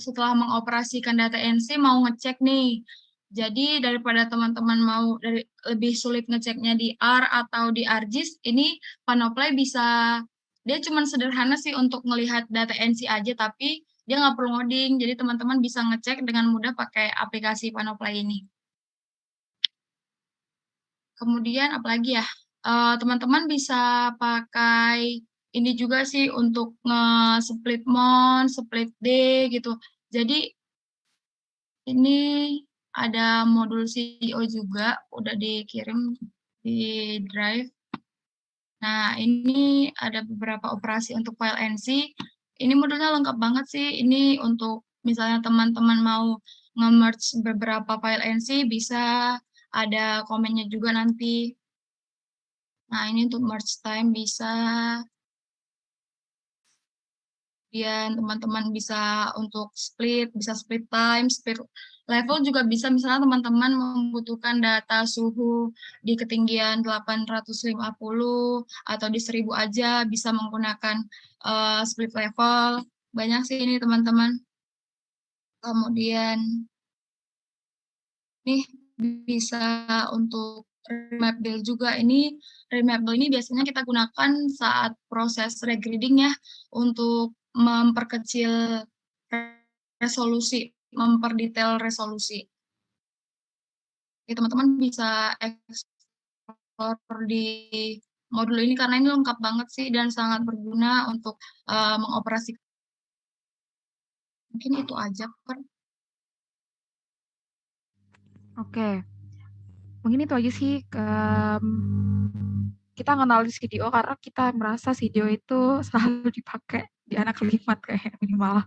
Speaker 2: setelah mengoperasikan data NC mau ngecek nih. Jadi daripada teman-teman mau lebih sulit ngeceknya di R atau di ArcGIS, ini Panoply bisa, dia cuma sederhana sih untuk melihat data NC aja, tapi dia nggak perlu ngoding. Jadi teman-teman bisa ngecek dengan mudah pakai aplikasi Panoply ini. Kemudian apalagi ya, teman-teman bisa pakai ini juga sih untuk nge-split mon, split D gitu. Jadi ini ada modul CEO juga, udah dikirim di Drive. Nah, ini ada beberapa operasi untuk file NC. Ini modulnya lengkap banget sih. Ini untuk misalnya teman-teman mau nge-merge beberapa file NC, bisa ada komennya juga nanti. Nah, ini untuk merge time bisa. Kemudian teman-teman bisa untuk bisa split time, split level juga bisa. Misalnya teman-teman membutuhkan data suhu di ketinggian 850 atau di 1000 aja, bisa menggunakan split level. Banyak sih ini teman-teman. Kemudian nih bisa untuk Remapable juga. Ini Remapable ini biasanya kita gunakan saat proses regrading ya, untuk memperkecil resolusi, memperdetail resolusi. Jadi teman-teman bisa explore di modul ini karena ini lengkap banget sih dan sangat berguna untuk mengoperasikan. Mungkin itu aja, Per.
Speaker 1: Oke, mungkin itu aja sih. Kita nganalisis video karena kita merasa video itu selalu dipakai di anak kelima kayak minimal.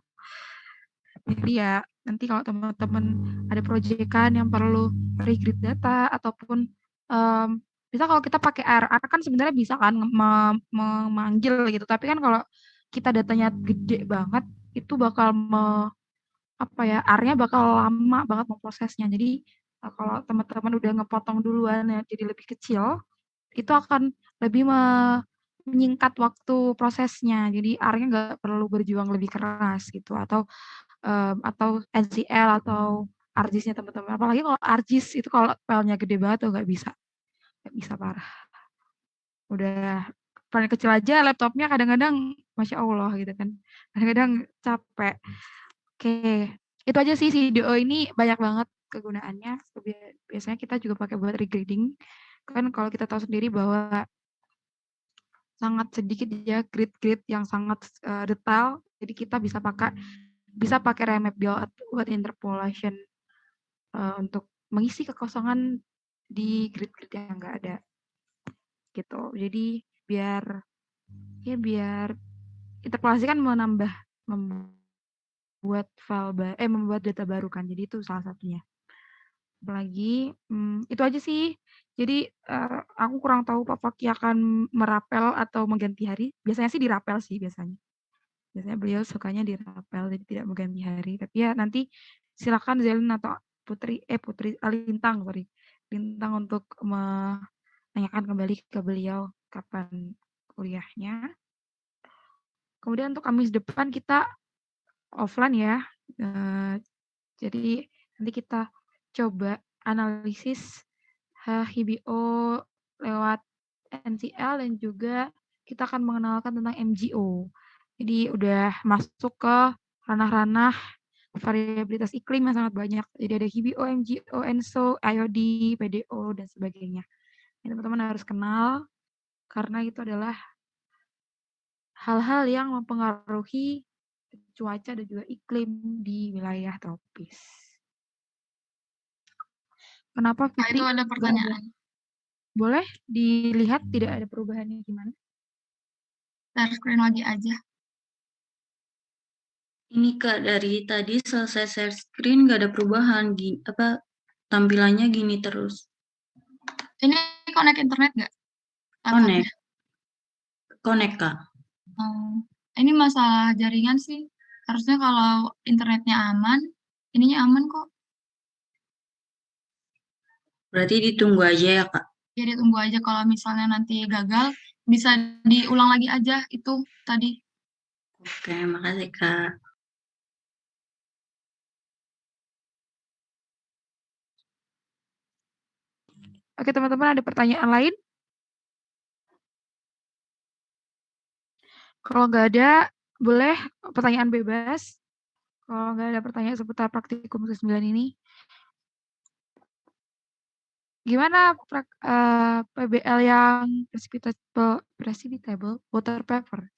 Speaker 1: Jadi ya nanti kalau teman-teman ada proyekan yang perlu regrade data ataupun bisa kalau kita pakai R kan sebenarnya bisa kan memanggil gitu. Tapi kan kalau kita datanya gede banget itu bakal apa ya, R-nya bakal lama banget memprosesnya. Jadi kalau teman-teman udah ngepotong duluan ya jadi lebih kecil, itu akan lebih menyingkat waktu prosesnya. Jadi R-nya nggak perlu berjuang lebih keras gitu atau NCL atau ArcGIS-nya teman-teman. Apalagi kalau ArcGIS itu kalau filenya gede banget tuh nggak bisa parah. Udah paling kecil aja laptopnya kadang-kadang Masya Allah gitu kan. Kadang-kadang capek. Oke, itu aja sih video ini banyak banget kegunaannya. Biasanya kita juga pakai buat regrading. Kan kalau kita tahu sendiri bahwa sangat sedikit ya grid-grid yang sangat detail. Jadi kita bisa pakai remap build buat interpolation untuk mengisi kekosongan di grid-grid yang enggak ada gitu. Jadi biar interpolasi kan membuat data baru kan. Jadi itu salah satunya. Apalagi itu aja sih. Jadi aku kurang tahu Pak Faki akan merapel atau mengganti hari. Biasanya sih dirapel sih biasanya. Biasanya beliau sukanya dirapel jadi tidak mengganti hari. Tapi ya nanti silakan Zelin atau Lintang untuk menanyakan kembali ke beliau kapan kuliahnya. Kemudian untuk Kamis depan kita offline ya. Jadi nanti kita coba analisis HBO lewat NCL dan juga kita akan mengenalkan tentang MGO. Jadi udah masuk ke ranah-ranah variabilitas iklim yang sangat banyak. Jadi ada HBO, MGO, ENSO, IOD, PDO, dan sebagainya. Ini teman-teman harus kenal karena itu adalah hal-hal yang mempengaruhi cuaca dan juga iklim di wilayah tropis. Kenapa
Speaker 2: Nah,
Speaker 1: Fitri?
Speaker 2: itu ada pertanyaan.
Speaker 1: Boleh dilihat tidak ada perubahannya gimana?
Speaker 2: Share screen lagi aja.
Speaker 3: Ini Kak, dari tadi selesai share screen nggak ada perubahan. Tampilannya gini terus.
Speaker 2: Ini connect internet nggak?
Speaker 3: Connect Kak.
Speaker 2: Ini masalah jaringan sih. Harusnya kalau internetnya aman, ininya aman kok.
Speaker 3: Berarti ditunggu aja ya Kak.
Speaker 2: Jadi tunggu aja kalau misalnya nanti gagal, bisa diulang lagi aja itu tadi.
Speaker 3: Oke, makasih Kak.
Speaker 1: Oke teman-teman, ada pertanyaan lain? Kalau nggak ada, boleh pertanyaan bebas. Kalau nggak ada pertanyaan seputar praktikum ke-9 ini. Gimana PBL yang precipitable water vapor,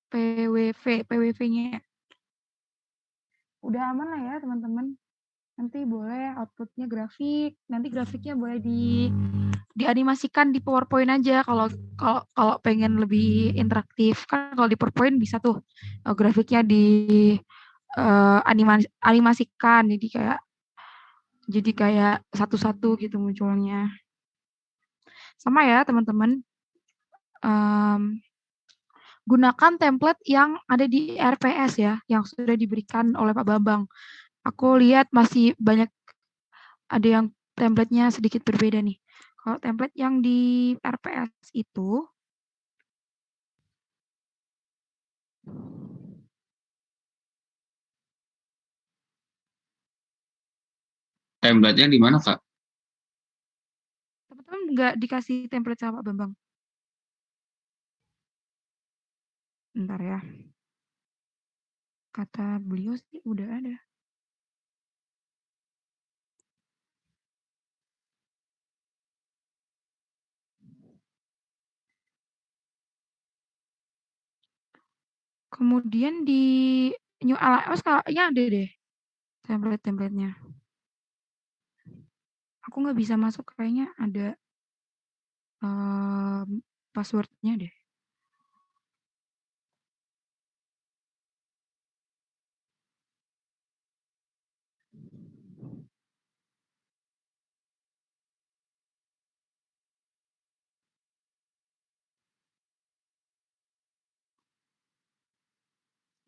Speaker 1: PWV-nya? Udah aman lah ya teman-teman. Nanti boleh outputnya grafik. Nanti grafiknya boleh dianimasikan di PowerPoint aja kalau pengen lebih interaktif. Kan kalau di PowerPoint bisa tuh grafiknya animasikan jadi kayak satu-satu gitu munculnya. Sama ya teman-teman. Gunakan template yang ada di RPS ya, yang sudah diberikan oleh Pak Bambang. Aku lihat masih banyak ada yang template-nya sedikit berbeda nih. Kalau template yang di RPS itu
Speaker 4: template-nya di mana, Kak?
Speaker 1: teman-teman nggak dikasih template sama Pak Bambang. Bentar ya. Kata beliau sih udah ada. Kemudian di New LMS kayaknya ada deh template-templatenya. Aku nggak bisa masuk, kayaknya ada passwordnya deh.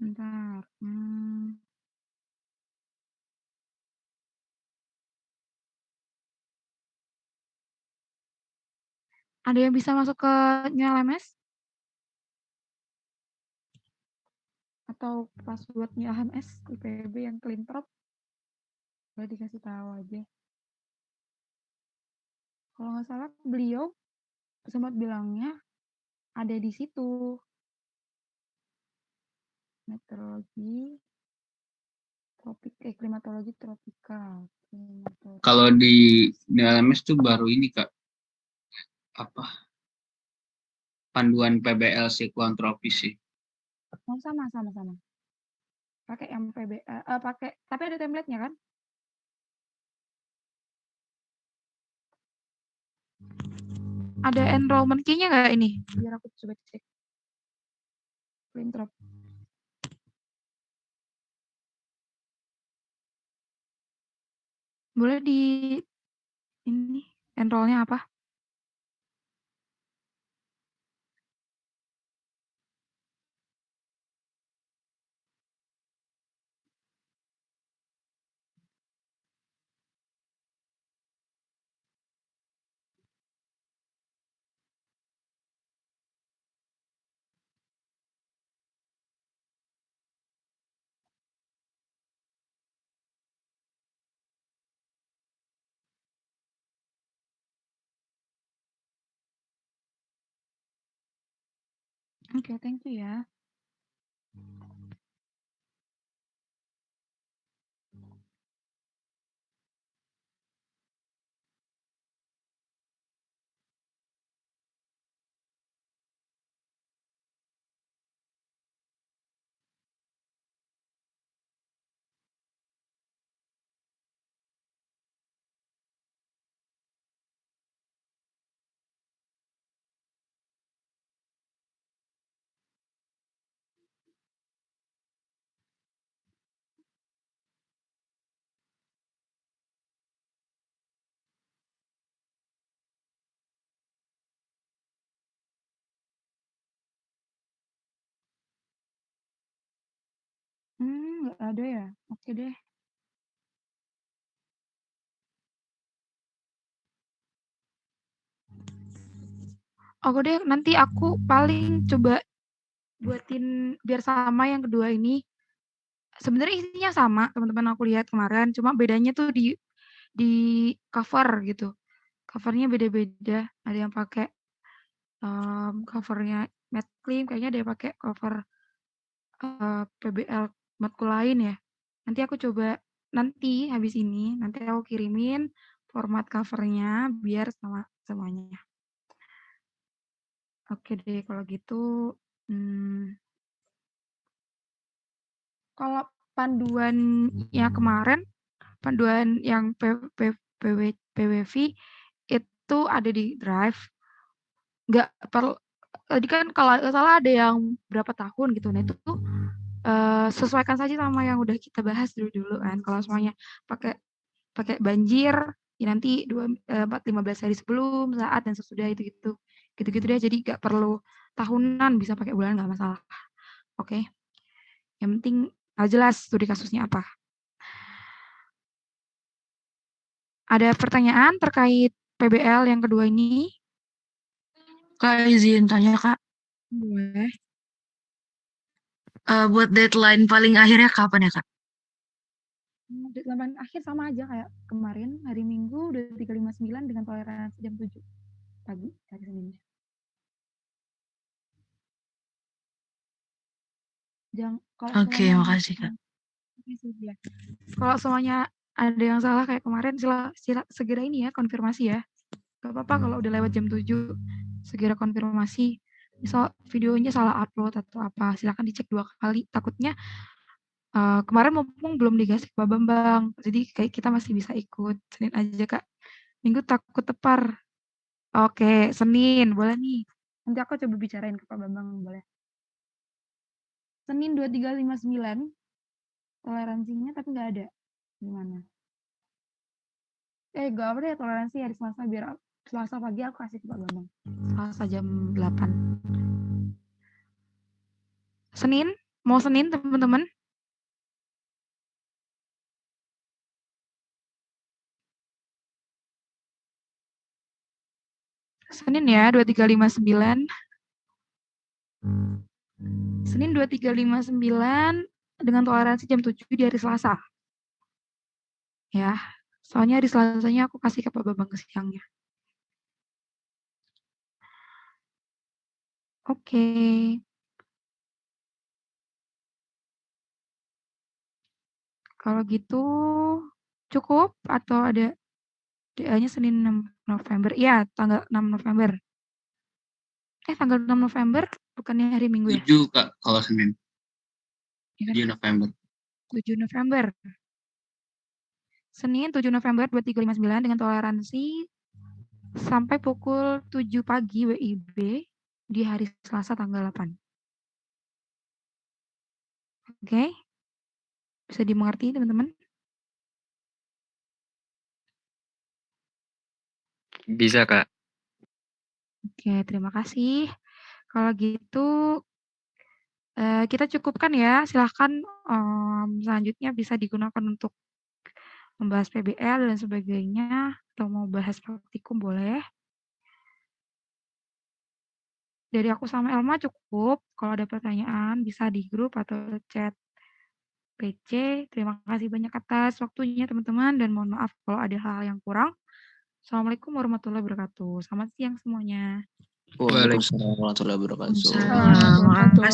Speaker 1: Bentar. Ada yang bisa masuk ke New LMS? Atau password New LMS IPB yang clean-prop? Boleh dikasih tahu aja. Kalau nggak salah beliau sempat bilangnya ada di situ. Meteorologi, klimatologi tropikal.
Speaker 4: Kalau di LMS tuh baru ini Kak, apa? Panduan PBL siklon tropis sih.
Speaker 1: Oh, sama. Pakai yang pakai, tapi ada template-nya kan? Ada enrollment key-nya nggak ini? Biar aku coba cek. Cleantrop. Boleh di ini enroll-nya apa? Oke, thank you ya. Nggak ada ya? Oke deh. Oke deh, nanti aku paling coba buatin biar sama yang kedua ini. Sebenarnya isinya sama, teman-teman aku lihat kemarin, cuma bedanya tuh di cover gitu. Covernya beda-beda. Ada yang pakai covernya matte clean, kayaknya ada yang pakai cover PBL matkul lain ya. Nanti aku coba nanti habis ini, nanti aku kirimin format covernya biar sama semuanya. Oke deh kalau gitu. Kalau panduannya kemarin, panduan yang PWV itu ada di Drive. Nggak perlu, tadi kan kalau nggak salah ada yang berapa tahun gitu. Nah itu tuh sesuaikan saja sama yang udah kita bahas dulu kan. Kalau semuanya pakai banjir, ya nanti 15 hari sebelum, saat, dan sesudah itu gitu deh. Jadi nggak perlu tahunan, bisa pakai bulan nggak masalah. Oke. Yang penting jelas studi kasusnya apa. Ada pertanyaan terkait PBL yang kedua ini?
Speaker 2: Kak, izin tanya Kak,
Speaker 1: Boleh.
Speaker 2: buat deadline paling akhirnya kapan ya Kak?
Speaker 1: Deadline akhir sama aja kayak kemarin, hari Minggu udah 359 dengan toleransi jam 7 pagi hari Seninnya.
Speaker 2: Oke, makasih Kak.
Speaker 1: Kalau semuanya ada yang salah kayak kemarin, sila segera ini ya, konfirmasi ya. Gak apa-apa kalau udah lewat jam 7, segera konfirmasi. Misal videonya salah upload atau apa, silakan dicek 2 kali. Takutnya Kemarin mumpung belum dikasih Pak Bambang, jadi kayak kita masih bisa ikut. Senin aja, Kak. Minggu takut tepar. Oke, Senin boleh nih. Nanti aku coba bicarain ke Pak Bambang, boleh. Senin 2359, toleransinya tapi nggak ada. Gimana? Gak apa deh, toleransi hari Selasa, biar Selasa pagi aku kasih ke Pak Bambang. Selasa jam 8. Senin? Mau Senin, teman-teman? Senin ya, 2359. Senin 2359 dengan toleransi jam 7 di hari Selasa. Ya, soalnya hari Selasanya aku kasih ke Pak Bambang ke siangnya. Oke. Kalau gitu cukup atau ada DA-nya Senin 6 November? Iya, tanggal 6 November. Tanggal 6 November bukannya hari Minggu ya?
Speaker 4: 7 Kak kalau Senin.
Speaker 1: Iya kan?
Speaker 4: 7 November.
Speaker 1: 7 November. Senin 7 November 2359 dengan toleransi sampai pukul 7 pagi WIB di hari Selasa tanggal 8. Oke? Bisa dimengerti, teman-teman?
Speaker 5: Bisa, Kak.
Speaker 1: Oke, terima kasih. Kalau gitu kita cukupkan ya. Silahkan selanjutnya bisa digunakan untuk membahas PBL dan sebagainya, atau mau bahas praktikum boleh. Dari aku sama Elma cukup. Kalau ada pertanyaan bisa di grup atau chat PC. Terima kasih banyak atas waktunya teman-teman, dan mohon maaf kalau ada hal yang kurang. Assalamualaikum warahmatullahi wabarakatuh. Selamat siang semuanya.
Speaker 5: Waalaikumsalam warahmatullahi wabarakatuh.
Speaker 2: Waalaikumsalam.